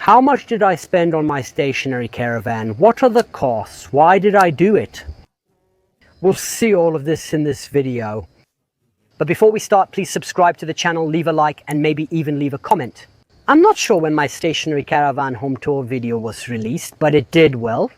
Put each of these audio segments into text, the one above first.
How much did I spend on my stationary caravan? What are the costs? Why did I do it? We'll see all of this in this video. But before we start, please subscribe to the channel, leave a like, and maybe even leave a comment. I'm not sure when my stationary caravan home tour video was released, but it did well.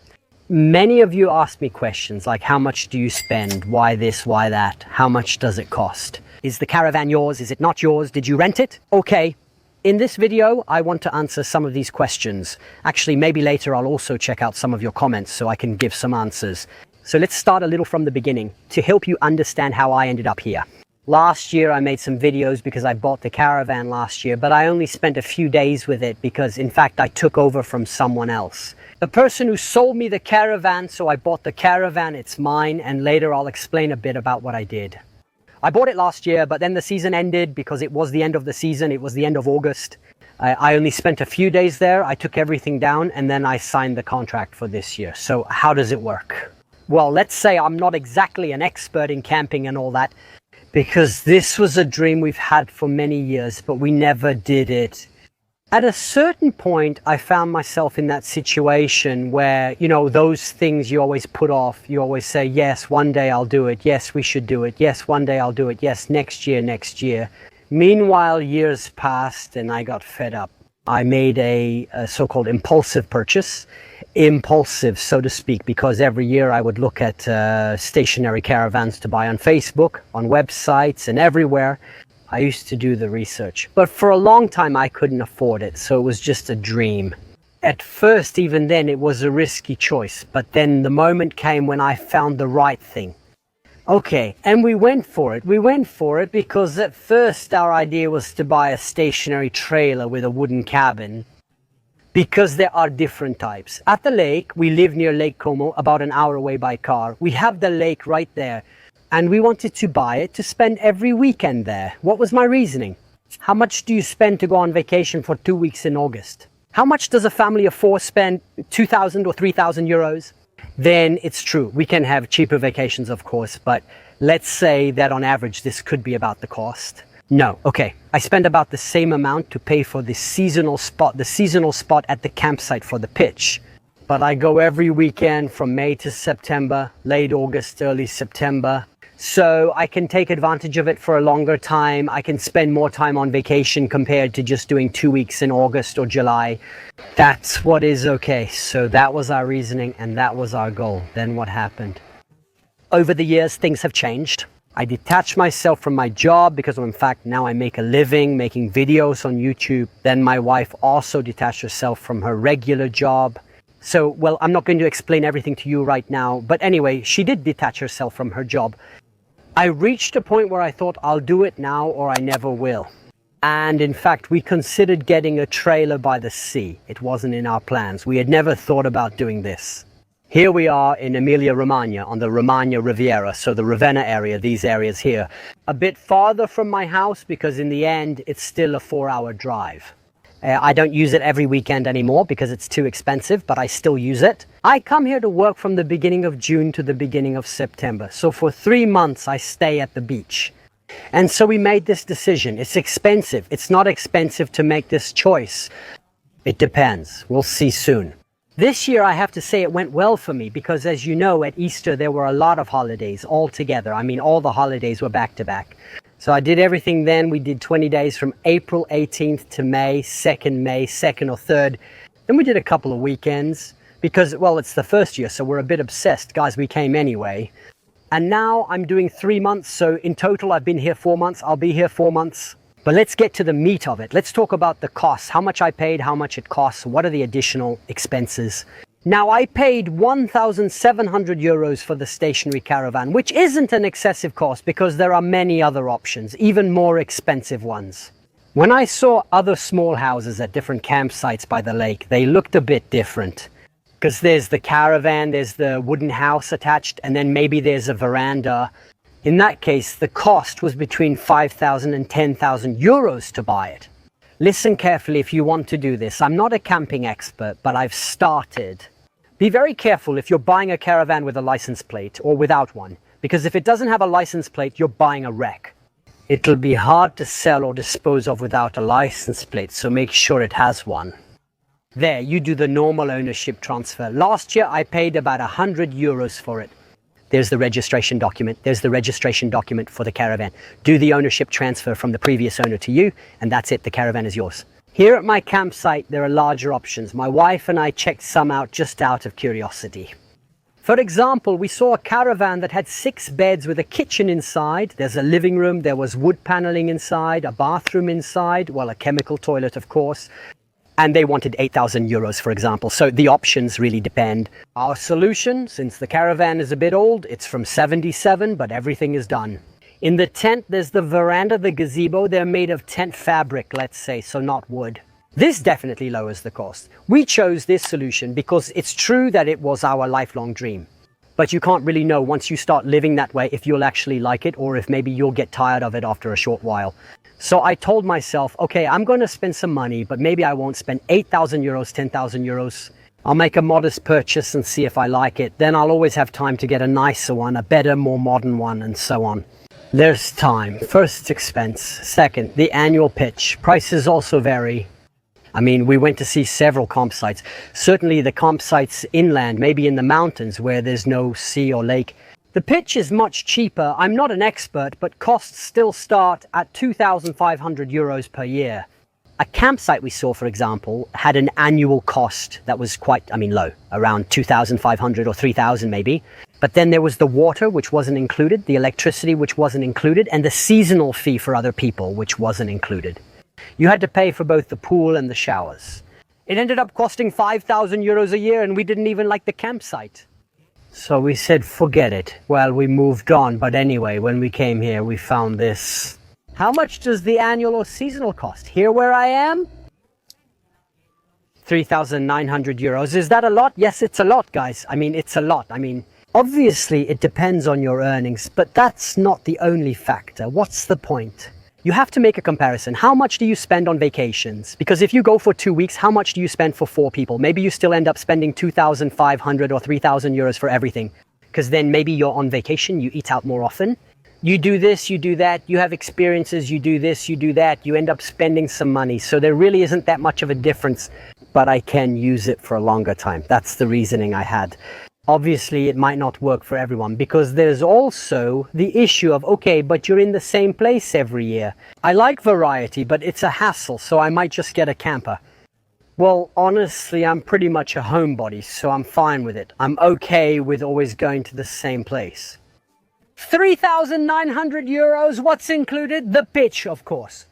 Many of you asked me questions like, how much do you spend? Why this, why that? How much does it cost? Is the caravan yours? Is it not yours? Did you rent it? Okay. In this video, I want to answer some of these questions. Actually, maybe later I'll also check out some of your comments so I can give some answers. So let's start a little from the beginning to help you understand how I ended up here. Last year, I made some videos because I bought the caravan last year, but I only spent a few days with it because, in fact, I took over from someone else. The person who sold me the caravan, so I bought the caravan, it's mine, and later I'll explain a bit about what I did. I bought it last year, but then the season ended because it was the end of the season. It was the end of August. I only spent a few days there. I took everything down and then I signed the contract for this year. So how does it work? Well, let's say I'm not exactly an expert in camping and all that, because this was a dream we've had for many years, but we never did it. At a certain point, I found myself in that situation where, you know, those things you always put off. You always say, yes, one day I'll do it. Yes, we should do it. Yes, one day I'll do it. Yes, next year, next year. Meanwhile, years passed and I got fed up. I made a so-called impulsive purchase. Impulsive, so to speak, because every year I would look at stationary caravans to buy on Facebook, on websites, and everywhere. I used to do the research, but for a long time I couldn't afford it, so it was just a dream. At first, even then, it was a risky choice, but then the moment came when I found the right thing. Okay, and we went for it. We went for it because at first our idea was to buy a stationary trailer with a wooden cabin, because there are different types. At the lake, we live near Lake Como, about an hour away by car. We have the lake right there. And we wanted to buy it to spend every weekend there. What was my reasoning? How much do you spend to go on vacation for 2 weeks in August? How much does a family of four spend? 2,000 or 3,000 euros? Then it's true. We can have cheaper vacations, of course, but let's say that on average, this could be about the cost. No. Okay. I spend about the same amount to pay for the seasonal spot at the campsite for the pitch. But I go every weekend from May to September, late August, early September. So I can take advantage of it for a longer time. I can spend more time on vacation compared to just doing 2 weeks in August or July. That's what is okay. So that was our reasoning and that was our goal. Then what happened? Over the years, things have changed. I detached myself from my job because, in fact, now I make a living making videos on YouTube. Then my wife also detached herself from her regular job. So, well, I'm not going to explain everything to you right now. But anyway, she did detach herself from her job. I reached a point where I thought I'll do it now or I never will. And in fact, we considered getting a trailer by the sea. It wasn't in our plans. We had never thought about doing this. Here we are in Emilia-Romagna, on the Romagna Riviera, so the Ravenna area, these areas here. A bit farther from my house because in the end, it's still a 4-hour drive. I don't use it every weekend anymore because it's too expensive, but I still use it. I come here to work from the beginning of June to the beginning of September. So for 3 months, I stay at the beach. And so we made this decision. It's expensive. It's not expensive to make this choice. It depends. We'll see soon. This year, I have to say it went well for me because, as you know, at Easter, there were a lot of holidays all together. I mean, all the holidays were back to back. So I did everything then. We did 20 days from April 18th to May 2nd or 3rd. Then we did a couple of weekends because, well, it's the first year, so we're a bit obsessed. Guys, we came anyway. And now I'm doing 3 months. So in total, I've been here 4 months. I'll be here 4 months. But let's get to the meat of it. Let's talk about the costs, how much I paid, how much it costs, what are the additional expenses. Now, I paid 1,700 euros for the stationary caravan, which isn't an excessive cost because there are many other options, even more expensive ones. When I saw other small houses at different campsites by the lake, they looked a bit different. Because there's the caravan, there's the wooden house attached, and then maybe there's a veranda. In that case, the cost was between 5,000 and 10,000 euros to buy it. Listen carefully if you want to do this. I'm not a camping expert, but I've started. Be very careful if you're buying a caravan with a license plate or without one, because if it doesn't have a license plate, you're buying a wreck. It'll be hard to sell or dispose of without a license plate, so make sure it has one. There, you do the normal ownership transfer. Last year, I paid about €100 for it. There's the registration document. There's the registration document for the Caravan. Do the ownership transfer from the previous owner to you, and that's it. The Caravan is yours. Here at my campsite, there are larger options. My wife and I checked some out just out of curiosity. For example, we saw a Caravan that had 6 beds with a kitchen inside. There's a living room, there was wood paneling inside, a bathroom inside, well, a chemical toilet, of course. And they wanted €8,000, for example. So the options really depend. Our solution, since the Caravan is a bit old, it's from '77, but everything is done. In the tent, there's the veranda, the gazebo. They're made of tent fabric, let's say, so not wood. This definitely lowers the cost. We chose this solution because it's true that it was our lifelong dream. But you can't really know once you start living that way if you'll actually like it or if maybe you'll get tired of it after a short while. So I told myself, okay, I'm going to spend some money, but maybe I won't spend €8,000, €10,000. I'll make a modest purchase and see if I like it. Then I'll always have time to get a nicer one, a better, more modern one, and so on. There's time. First, expense. Second, the annual pitch. Prices also vary. I mean, we went to see several campsites. Certainly the campsites inland, maybe in the mountains where there's no sea or lake. The pitch is much cheaper. I'm not an expert, but costs still start at €2,500 per year. A campsite we saw, for example, had an annual cost that was quite, low, around 2,500 or 3,000 maybe. But then there was the water, which wasn't included, the electricity, which wasn't included, and the seasonal fee for other people, which wasn't included. You had to pay for both the pool and the showers. It ended up costing €5,000 a year, and we didn't even like the campsite. So we said, forget it. Well, we moved on, but anyway, when we came here, we found this. How much does the annual or seasonal cost? Here where I am? €3,900. Is that a lot? Yes, it's a lot, guys. It's a lot. Obviously, it depends on your earnings, but that's not the only factor. What's the point? You have to make a comparison. How much do you spend on vacations? Because if you go for 2 weeks, how much do you spend for 4 people? Maybe you still end up spending 2,500 or 3,000 euros for everything. Because then maybe you're on vacation, you eat out more often. You do this, you do that, you have experiences, you do this, you do that, you end up spending some money. So there really isn't that much of a difference, but I can use it for a longer time. That's the reasoning I had. Obviously, it might not work for everyone because there's also the issue of, okay, but you're in the same place every year. I like variety, but it's a hassle, so I might just get a camper. Well, honestly, I'm pretty much a homebody, so I'm fine with it. I'm okay with always going to the same place. €3,900, what's included? The pitch, of course.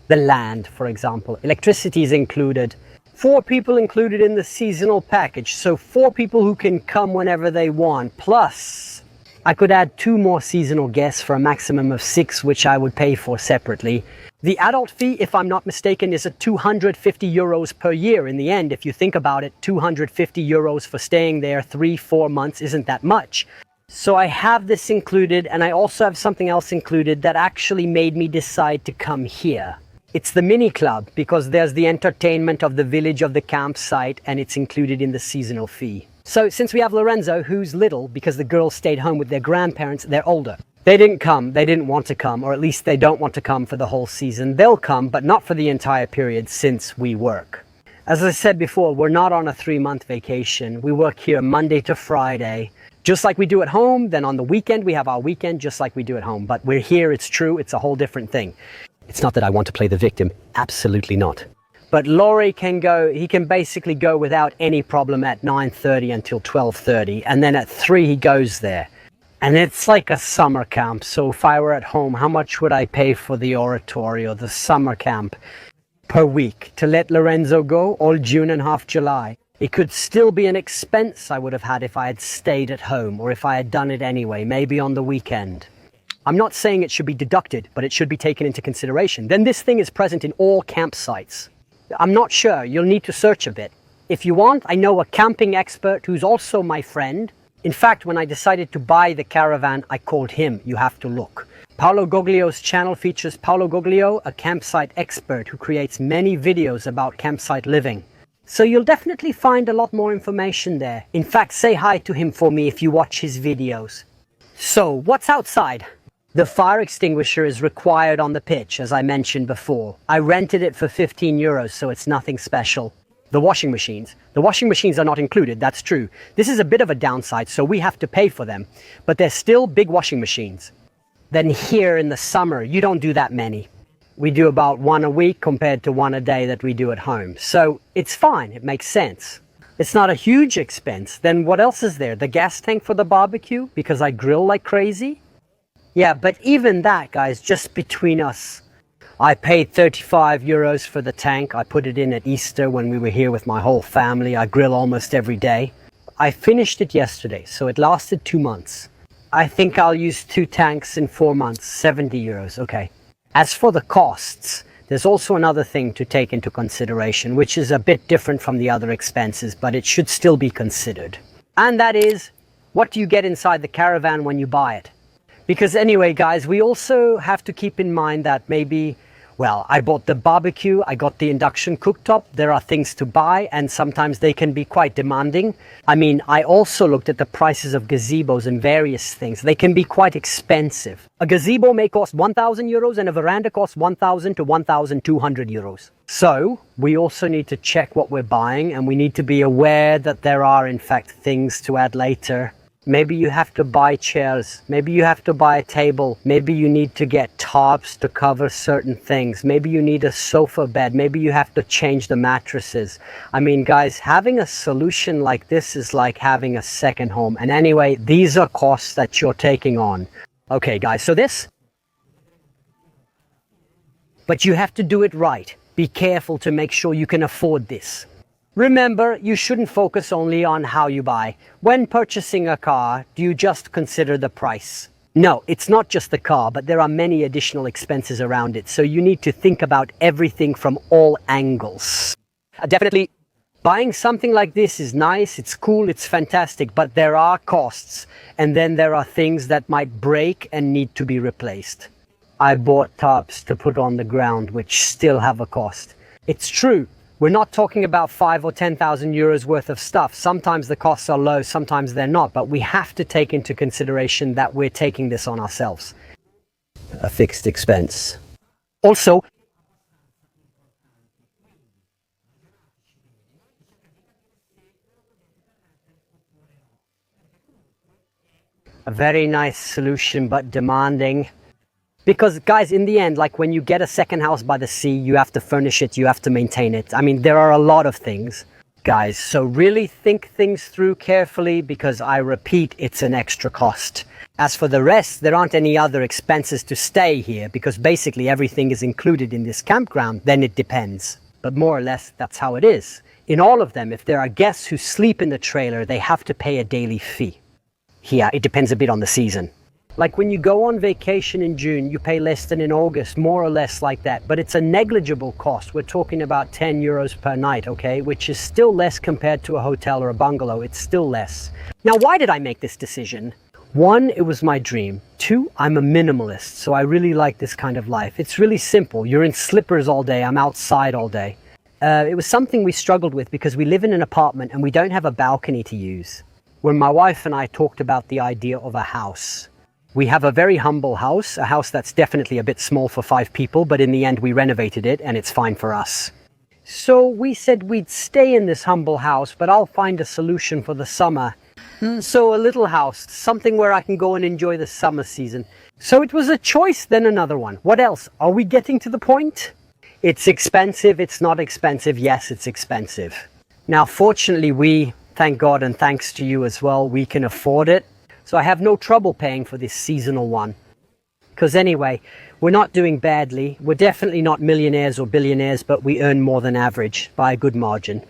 The land, for example. Electricity is included. 4 people included in the seasonal package, so 4 people who can come whenever they want. Plus, I could add 2 more seasonal guests for a maximum of 6, which I would pay for separately. The adult fee, if I'm not mistaken, is at €250 per year. In the end, if you think about it, €250 for staying there 3-4 months isn't that much. So I have this included, and I also have something else included that actually made me decide to come here. It's the mini club, because there's the entertainment of the village of the campsite, and it's included in the seasonal fee. So since we have Lorenzo, who's little, because the girls stayed home with their grandparents, they're older. They didn't come, they didn't want to come, or at least they don't want to come for the whole season. They'll come, but not for the entire period since we work. As I said before, we're not on a 3-month vacation. We work here Monday to Friday, just like we do at home. Then on the weekend, we have our weekend, just like we do at home. But we're here, it's true, it's a whole different thing. It's not that I want to play the victim, absolutely not. But Laurie can go, he can basically go without any problem at 9:30 until 12:30, and then at 3 he goes there. And it's like a summer camp, so if I were at home, how much would I pay for the oratory or the summer camp per week to let Lorenzo go all June and half July? It could still be an expense I would have had if I had stayed at home, or if I had done it anyway, maybe on the weekend. I'm not saying it should be deducted, but it should be taken into consideration. Then this thing is present in all campsites. I'm not sure, you'll need to search a bit. If you want, I know a camping expert who's also my friend. In fact, when I decided to buy the Caravan, I called him. You have to look. Paolo Goglio's channel features Paolo Goglio, a campsite expert who creates many videos about campsite living. So you'll definitely find a lot more information there. In fact, say hi to him for me if you watch his videos. So, what's outside? The fire extinguisher is required on the pitch, as I mentioned before. I rented it for €15, so it's nothing special. The washing machines. The washing machines are not included, that's true. This is a bit of a downside, so we have to pay for them. But they're still big washing machines. Then here in the summer, you don't do that many. We do about one a week compared to one a day that we do at home. So it's fine, it makes sense. It's not a huge expense. Then what else is there? The gas tank for the barbecue, because I grill like crazy? Yeah, but even that, guys, just between us, I paid 35 euros for the tank. I put it in at Easter when we were here with my whole family. I grill almost every day. I finished it yesterday, so it lasted 2 months. I think I'll use 2 tanks in 4 months, 70 euros, okay. As for the costs, there's also another thing to take into consideration, which is a bit different from the other expenses, but it should still be considered. And that is, what do you get inside the Caravan when you buy it? Because anyway, guys, we also have to keep in mind that maybe, well, I bought the barbecue, I got the induction cooktop, there are things to buy, and sometimes they can be quite demanding. I mean, I also looked at the prices of gazebos and various things. They can be quite expensive. A gazebo may cost 1,000 euros and a veranda costs 1,000 to 1,200 euros. So we also need to check what we're buying, and we need to be aware that there are in fact things to add later. Maybe you have to buy chairs, maybe you have to buy a table, maybe you need to get tarps to cover certain things, maybe you need a sofa bed, maybe you have to change the mattresses. I mean, guys, having a solution like this is like having a second home. And anyway, these are costs that you're taking on. Okay, guys, so this, but you have to do it right. Be careful to make sure you can afford this. Remember, you shouldn't focus only on how you buy. When purchasing a car, do you just consider the price? No, it's not just the car, but there are many additional expenses around it. So you need to think about everything from all angles. Definitely, buying something like this is nice, it's cool, it's fantastic, but there are costs. And then there are things that might break and need to be replaced. I bought tarps to put on the ground, which still have a cost. It's true. We're not talking about 5,000 or 10,000 euros worth of stuff. Sometimes the costs are low, sometimes they're not, but we have to take into consideration that we're taking this on ourselves. A fixed expense. Also, a very nice solution, but demanding. Because guys, in the end, like when you get a second house by the sea, you have to furnish it, you have to maintain it. I mean, there are a lot of things, guys. So really think things through carefully, because I repeat, it's an extra cost. As for the rest, there aren't any other expenses to stay here, because basically everything is included in this campground. Then it depends. But more or less, that's how it is. In all of them, if there are guests who sleep in the trailer, they have to pay a daily fee. Yeah, it depends a bit on the season. Like when you go on vacation in June, you pay less than in August, more or less like that. But it's a negligible cost. We're talking about 10 euros per night, okay? Which is still less compared to a hotel or a bungalow. It's still less. Now, why did I make this decision? 1, it was my dream. 2, I'm a minimalist, so I really like this kind of life. It's really simple. You're in slippers all day. I'm outside all day. It was something we struggled with because we live in an apartment and we don't have a balcony to use. When my wife and I talked about the idea of a house, we have a very humble house, a house that's definitely a bit small for 5 people, but in the end we renovated it and it's fine for us. So we said we'd stay in this humble house, but I'll find a solution for the summer. So a little house, something where I can go and enjoy the summer season. So it was a choice, then another one. What else? Are we getting to the point? It's expensive, it's not expensive. Yes, it's expensive. Now, fortunately, we, thank God and thanks to you as well, we can afford it. So I have no trouble paying for this seasonal one. Because anyway, we're not doing badly. We're definitely not millionaires or billionaires, but we earn more than average by a good margin.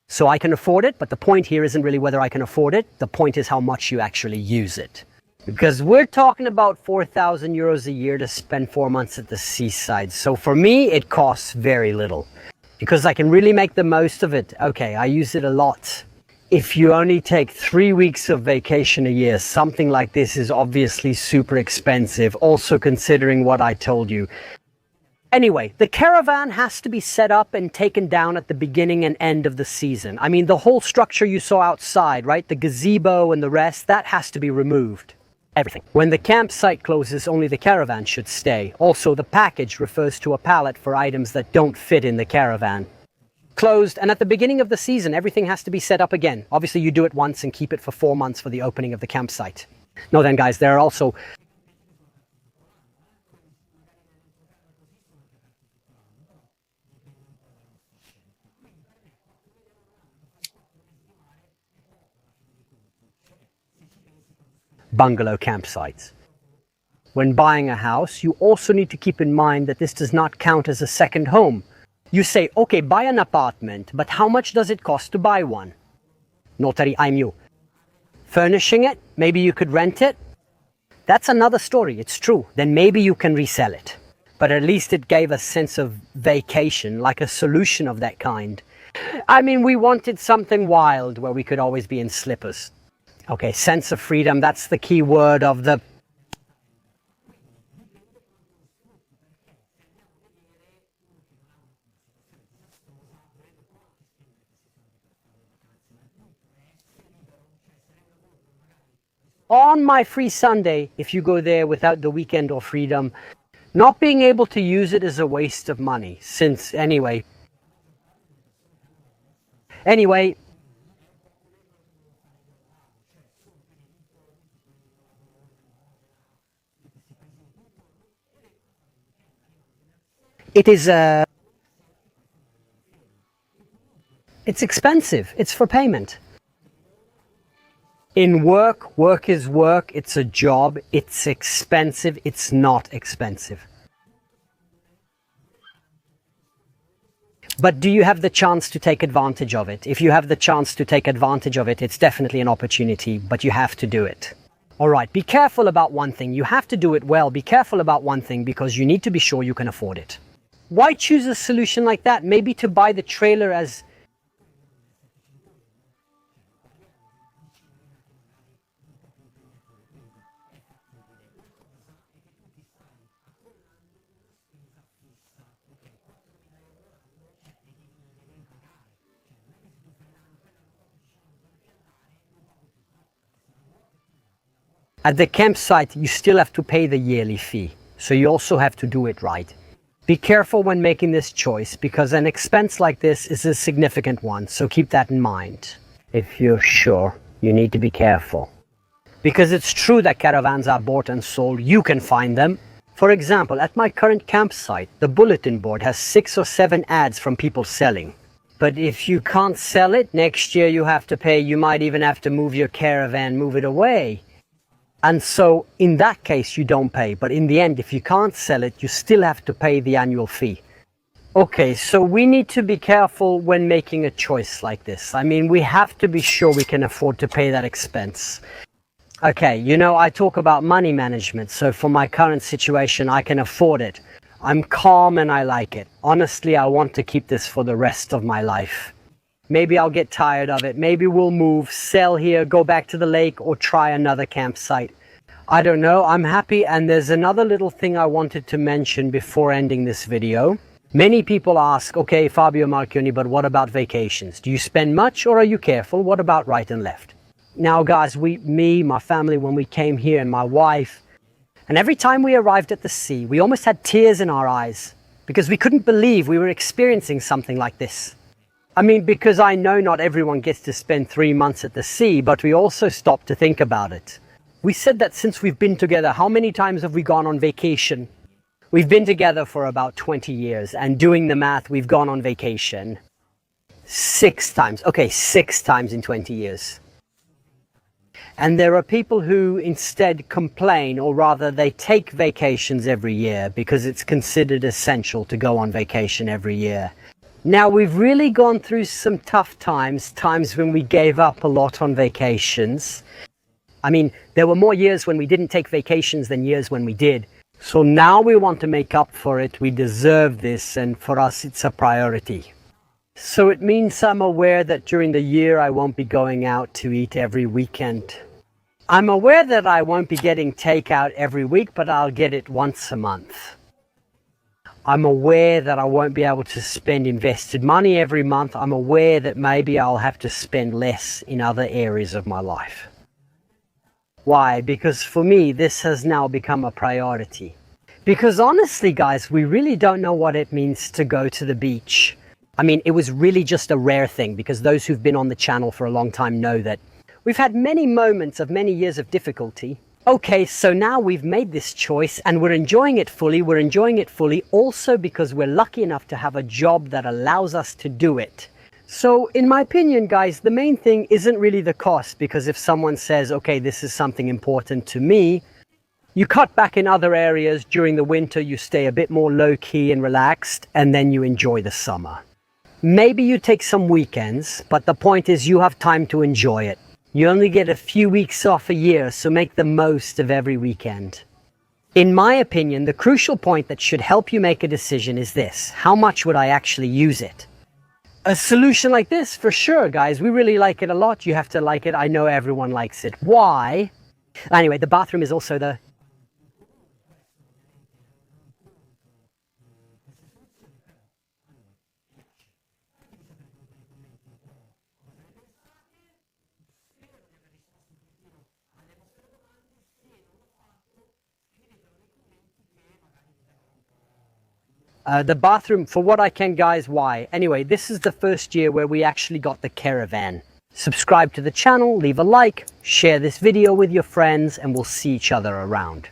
So I can afford it, but the point here isn't really whether I can afford it. The point is how much you actually use it. Because we're talking about 4,000 euros a year to spend 4 months at the seaside. So for me, it costs very little. Because I can really make the most of it. Okay, I use it a lot. If you only take 3 weeks of vacation a year, something like this is obviously super expensive, also considering what I told you. Anyway, the Caravan has to be set up and taken down at the beginning and end of the season. I mean, the whole structure you saw outside, right? The gazebo and the rest, that has to be removed. Everything. When the campsite closes, only the Caravan should stay. Also, the package refers to a pallet for items that don't fit in the Caravan. closed, and at the beginning of the season, everything has to be set up again. Obviously, you do it once and keep it for 4 months for the opening of the campsite. No, then guys, there are also bungalow campsites. When buying a house, you also need to keep in mind that this does not count as a second home. You say, okay, buy an apartment, but how much does it cost to buy one? Notary, I'm you. Furnishing it, maybe you could rent it. That's another story, it's true. Then maybe you can resell it. But at least it gave a sense of vacation, like a solution of that kind. I mean, we wanted something wild where we could always be in slippers. Okay, sense of freedom, that's the key word of the... On my free Sunday, if you go there without the weekend or freedom, not being able to use it is a waste of money, since anyway, it is it's expensive. It's for payment. In work is work. It's a job. It's expensive. It's not expensive. But do you have the chance to take advantage of it? If you have the chance to take advantage of it, it's definitely an opportunity, but you have to do it. All right, be careful about one thing. You have to do it well. Be careful about one thing because you need to be sure you can afford it. Why choose a solution like that? Maybe to buy the trailer as... At the campsite, you still have to pay the yearly fee, so you also have to do it right. Be careful when making this choice because an expense like this is a significant one, so keep that in mind. If you're sure, you need to be careful. Because it's true that caravans are bought and sold, you can find them. For example, at my current campsite, the bulletin board has 6 or 7 ads from people selling. But if you can't sell it, next year you have to pay, you might even have to move your caravan, move it away. And so in that case, you don't pay. But in the end, if you can't sell it, you still have to pay the annual fee. Okay, so we need to be careful when making a choice like this. I mean, we have to be sure we can afford to pay that expense. Okay, you know, I talk about money management. So for my current situation, I can afford it. I'm calm and I like it. Honestly, I want to keep this for the rest of my life. Maybe I'll get tired of it. Maybe we'll move, sell here, go back to the lake, or try another campsite. I don't know. I'm happy. And there's another little thing I wanted to mention before ending this video. Many people ask, okay, Fabio Marchioni, but what about vacations? Do you spend much or are you careful? What about right and left? Now, guys, me, my family, when we came here and my wife, and every time we arrived at the sea, we almost had tears in our eyes because we couldn't believe we were experiencing something like this. I mean, because I know not everyone gets to spend 3 months at the sea, but we also stopped to think about it. We said that since we've been together, how many times have we gone on vacation? We've been together for about 20 years, and doing the math, we've gone on vacation 6 times. Okay, 6 times in 20 years. And there are people who instead complain, or rather they take vacations every year because it's considered essential to go on vacation every year. Now, we've really gone through some tough times when we gave up a lot on vacations. I mean, there were more years when we didn't take vacations than years when we did. So now we want to make up for it. We deserve this, and for us, it's a priority. So it means I'm aware that during the year, I won't be going out to eat every weekend. I'm aware that I won't be getting takeout every week, but I'll get it once a month. I'm aware that I won't be able to spend invested money every month. I'm aware that maybe I'll have to spend less in other areas of my life. Why? Because for me, this has now become a priority. Because honestly, guys, we really don't know what it means to go to the beach. I mean, it was really just a rare thing, because those who've been on the channel for a long time know that we've had many moments of many years of difficulty. Okay, so now we've made this choice and we're enjoying it fully. We're enjoying it fully also because we're lucky enough to have a job that allows us to do it. So in my opinion, guys, the main thing isn't really the cost, because if someone says, okay, this is something important to me, you cut back in other areas during the winter, you stay a bit more low-key and relaxed, and then you enjoy the summer. Maybe you take some weekends, but the point is you have time to enjoy it. You only get a few weeks off a year, so make the most of every weekend. In my opinion, the crucial point that should help you make a decision is this: how much would I actually use it? A solution like this, for sure, guys, we really like it a lot. You have to like it. I know everyone likes it. Why? Anyway, the bathroom is also the... the bathroom, for what I can, guys, why? Anyway, this is the first year where we actually got the Caravan. Subscribe to the channel, leave a like, share this video with your friends, and we'll see each other around.